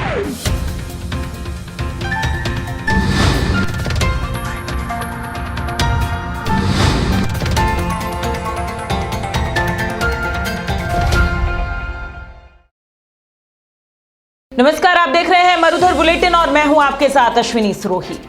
नमस्कार, आप देख रहे हैं मरुधर बुलेटिन और मैं हूं आपके साथ अश्विनी सरोही।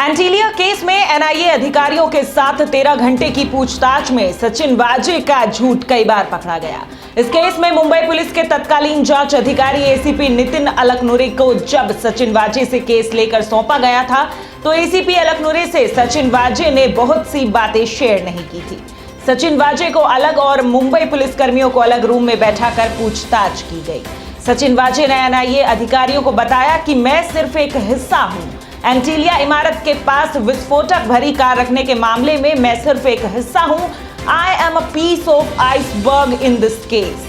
एंटीलिया केस में एनआईए अधिकारियों के साथ 13 घंटे की पूछताछ में सचिन वाजे का झूठ कई बार पकड़ा गया। इस केस में मुंबई पुलिस के तत्कालीन जांच अधिकारी एसीपी नितिन अलकनुरे को जब सचिन वाजे से केस लेकर सौंपा गया था तो एसीपी अलकनुरे से सचिन वाजे ने बहुत सी बातें शेयर नहीं की थी। सचिन वाजे को अलग और मुंबई पुलिस कर्मियों को अलग रूम में बैठाकर पूछताछ की गई। सचिन वाजे ने एनआईए अधिकारियों को बताया कि मैं सिर्फ एक हिस्सा हूं। एंटीलिया इमारत के पास विस्फोटक भरी कार रखने के मामले में मैं सिर्फ एक हिस्सा हूं। I am a piece of iceberg in this case.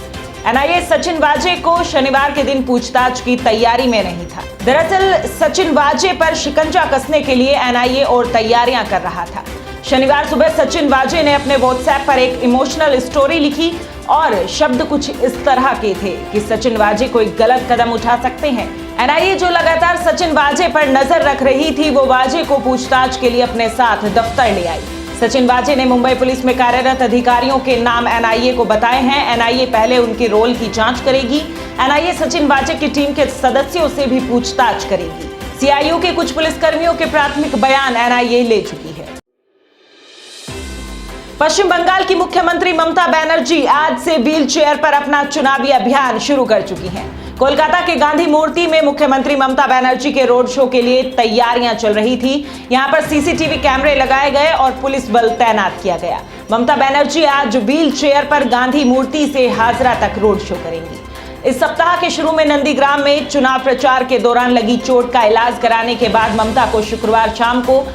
NIA Sachin Waze को शनिवार के दिन पूछताछ की तैयारी में नहीं था। दरअसल सचिन वाजे पर शिकंजा कसने के लिए एनआईए और तैयारियां कर रहा था। शनिवार सुबह सचिन वाजे ने अपने व्हाट्सएप पर एक इमोशनल स्टोरी लिखी और शब्द कुछ इस तरह के थे कि सचिन वाजे कोई गलत कदम उठा सकते हैं। एनआईए जो लगातार सचिन वाजे पर नजर रख रही थी वो वाजे को पूछताछ के लिए अपने साथ दफ्तर ले आई। सचिन वाजे ने मुंबई पुलिस में कार्यरत अधिकारियों के नाम एनआईए को बताए हैं। एनआईए पहले उनके रोल की जांच करेगी। एनआईए सचिन वाजे की टीम के सदस्यों से भी पूछताछ करेगी। सीआईयू के कुछ पुलिसकर्मियों के प्राथमिक बयान एनआईए ले चुकी है। पश्चिम बंगाल की मुख्यमंत्री ममता बनर्जी आज से व्हील चेयर पर अपना चुनावी अभियान शुरू कर चुकी हैं। कोलकाता के गांधी मूर्ति में मुख्यमंत्री ममता बनर्जी के रोड शो के लिए तैयारियां चल रही थी। यहां पर सीसीटीवी कैमरे लगाए गए और पुलिस बल तैनात किया गया। ममता बनर्जी आज व्हील चेयर पर गांधी मूर्ति से हाजरा तक रोड शो करेंगी। इस सप्ताह के शुरू में नंदीग्राम में चुनाव प्रचार के दौरान लगी चोट का इलाज कराने के बाद ममता को शुक्रवार शाम को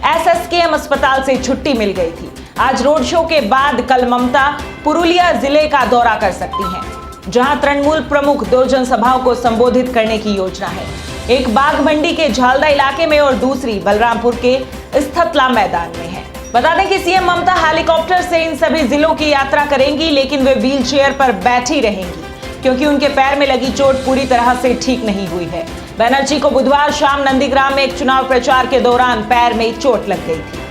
एसएसकेएम अस्पताल से छुट्टी मिल गई थी। आज रोड शो के बाद कल ममता पुरुलिया जिले का दौरा कर सकती हैं, जहां तृणमूल प्रमुख 2 जनसभाओं को संबोधित करने की योजना है। एक बाघमंडी के झालदा इलाके में और दूसरी बलरामपुर के स्थतला मैदान में है। बता दें कि सीएम ममता हेलीकॉप्टर से इन सभी जिलों की यात्रा करेंगी, लेकिन वे व्हील चेयर पर बैठी रहेंगी क्योंकि उनके पैर में लगी चोट पूरी तरह से ठीक नहीं हुई है। बनर्जी को बुधवार शाम नंदीग्राम में एक चुनाव प्रचार के दौरान पैर में चोट लग गई थी।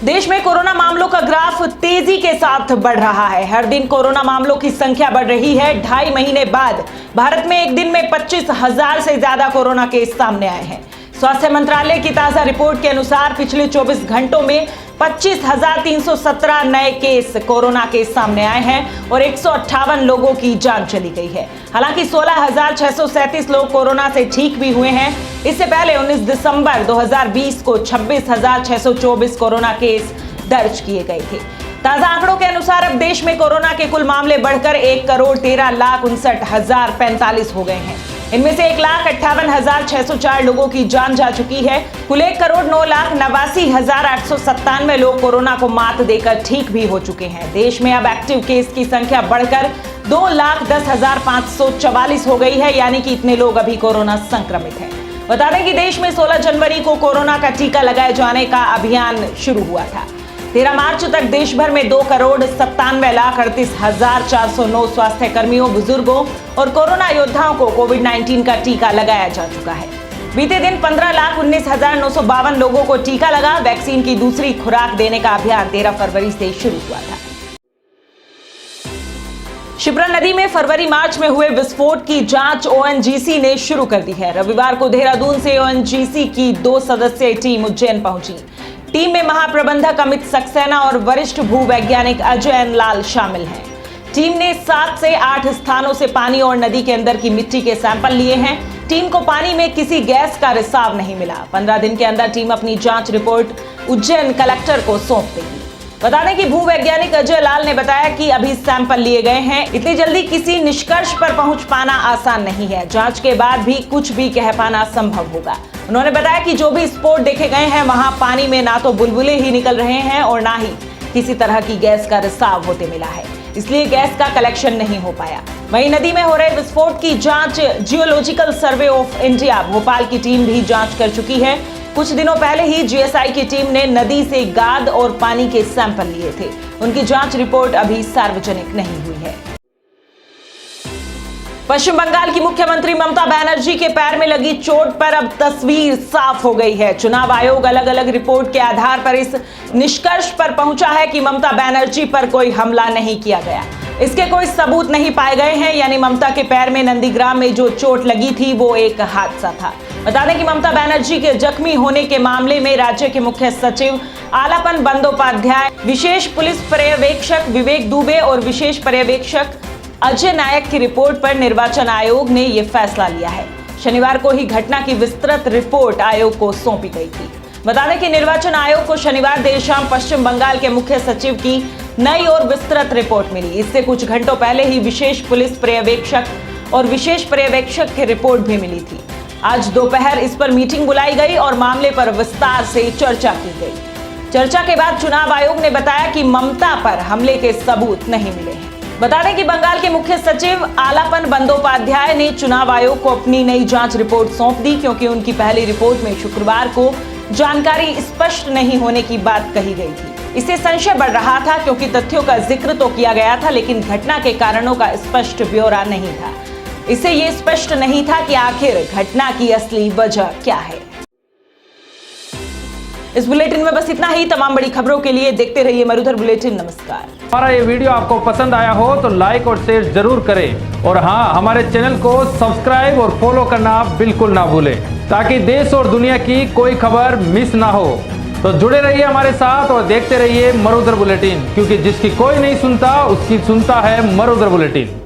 देश में कोरोना मामलों का ग्राफ तेजी के साथ बढ़ रहा है। हर दिन कोरोना मामलों की संख्या बढ़ रही है। 2.5 महीने बाद भारत में एक दिन में 25,000 से ज्यादा कोरोना केस सामने आए हैं। स्वास्थ्य मंत्रालय की ताजा रिपोर्ट के अनुसार पिछले 24 घंटों में 25,317 नए केस कोरोना के सामने आए हैं और 158 लोगों की जान चली गई है। हालांकि 16,637 लोग कोरोना से ठीक भी हुए हैं। इससे पहले 19 दिसंबर 2020 को 26,624 कोरोना केस दर्ज किए गए थे। ताजा आंकड़ों के अनुसार अब देश में कोरोना के कुल मामले बढ़कर 1,13,59,045 हो गए हैं। इनमें से 1,58,604 लोगों की जान जा चुकी है। कुल 1,09,89,897 लोग कोरोना को मात देकर ठीक भी हो चुके हैं। देश में अब एक्टिव केस की संख्या बढ़कर 2,10,544 हो गई है, यानी कि इतने लोग अभी कोरोना संक्रमित हैं। बता दें कि देश में 16 जनवरी को कोरोना का टीका लगाए जाने का अभियान शुरू हुआ था। 13 मार्च तक देश भर में 2,97,38,409 स्वास्थ्य कर्मियों, बुजुर्गों और कोरोना योद्धाओं को कोविड-19 का टीका लगाया जा चुका है। बीते दिन 15,19,952 लोगों को टीका लगा। वैक्सीन की दूसरी खुराक देने का अभियान 13 फरवरी से शुरू हुआ था। शिप्रा नदी में फरवरी मार्च में हुए विस्फोट की जांच ओएनजीसी ने शुरू कर दी है। रविवार को देहरादून से ओएनजीसी की 2 सदस्यीय टीम उज्जैन पहुंची। टीम में महाप्रबंधक अमित सक्सेना और वरिष्ठ भूवैज्ञानिक अजय लाल शामिल हैं। टीम ने 7 से 8 स्थानों से पानी और नदी के अंदर की मिट्टी के सैंपल लिए हैं। टीम को पानी में किसी गैस का रिसाव नहीं मिला। 15 दिन के अंदर टीम अपनी जांच रिपोर्ट उज्जैन कलेक्टर को सौंप देगी। बता दें कि भूवैज्ञानिक अजय लाल ने बताया कि अभी सैंपल लिए गए हैं। इतनी जल्दी किसी निष्कर्ष पर पहुंच पाना आसान नहीं है। जांच के बाद भी कुछ भी कह पाना संभव होगा। उन्होंने बताया कि जो भी स्पॉट देखे गए हैं वहां पानी में ना तो बुलबुले ही निकल रहे हैं और ना ही किसी तरह की गैस का रिसाव होते मिला है, इसलिए गैस का कलेक्शन नहीं हो पाया। वहीं नदी में हो रहे विस्फोट की जांच geological survey of India Bhopal की टीम भी जांच कर चुकी है। कुछ दिनों पहले ही जीएसआई की टीम ने नदी से गाद और पानी के सैंपल लिए थे। उनकी जांच रिपोर्ट अभी सार्वजनिक नहीं हुई है। पश्चिम बंगाल की मुख्यमंत्री ममता बनर्जी के पैर में लगी चोट पर अब तस्वीर साफ हो गई है। चुनाव आयोग अलग अलग रिपोर्ट के आधार पर इस निष्कर्ष पर पहुंचा है कि ममता बनर्जी पर कोई हमला नहीं किया गया। इसके कोई सबूत नहीं पाए गए हैं, यानी ममता के पैर में नंदीग्राम में जो चोट लगी थी वो एक हादसा था। बता दें कि ममता बनर्जी के जख्मी होने के मामले में राज्य के मुख्य सचिव आलापन बंदोपाध्याय, विशेष पुलिस पर्यवेक्षक विवेक दुबे और विशेश पर्यवेक्षक अजय नायक की रिपोर्ट पर निर्वाचन आयोग ने यह फैसला लिया है। शनिवार को ही घटना की विस्तृत रिपोर्ट आयोग को सौंपी गई थी। बता दें कि निर्वाचन आयोग को शनिवार देर शाम पश्चिम बंगाल के मुख्य सचिव की नई और विस्तृत रिपोर्ट मिली। इससे कुछ घंटों पहले ही विशेष पुलिस पर्यवेक्षक और विशेष पर्यवेक्षक की रिपोर्ट भी मिली थी। आज दोपहर इस पर मीटिंग बुलाई गई और मामले पर विस्तार से चर्चा की गई। चर्चा के बाद चुनाव आयोग ने बताया कि ममता पर हमले के सबूत नहीं मिले हैं। बता दें कि बंगाल के मुख्य सचिव आलापन बंदोपाध्याय ने चुनाव आयोग को अपनी नई जांच रिपोर्ट सौंप दी, क्योंकि उनकी पहली रिपोर्ट में शुक्रवार को जानकारी स्पष्ट नहीं होने की बात कही गई थी। इससे संशय बढ़ रहा था, क्योंकि तथ्यों का जिक्र तो किया गया था लेकिन घटना के कारणों का स्पष्ट ब्यौरा नहीं था। इससे ये स्पष्ट नहीं था कि आखिर घटना की असली वजह क्या है। इस बुलेटिन में बस इतना ही। तमाम बड़ी खबरों के लिए देखते रहिए मरुधर बुलेटिन। नमस्कार। हमारा ये वीडियो आपको पसंद आया हो तो लाइक और शेयर जरूर करें, और हाँ, हमारे चैनल को सब्सक्राइब और फॉलो करना बिल्कुल ना भूलें, ताकि देश और दुनिया की कोई खबर मिस ना हो। तो जुड़े रहिए हमारे साथ और देखते रहिए मरुधर बुलेटिन, क्योंकि जिसकी कोई नहीं सुनता उसकी सुनता है मरुधर बुलेटिन।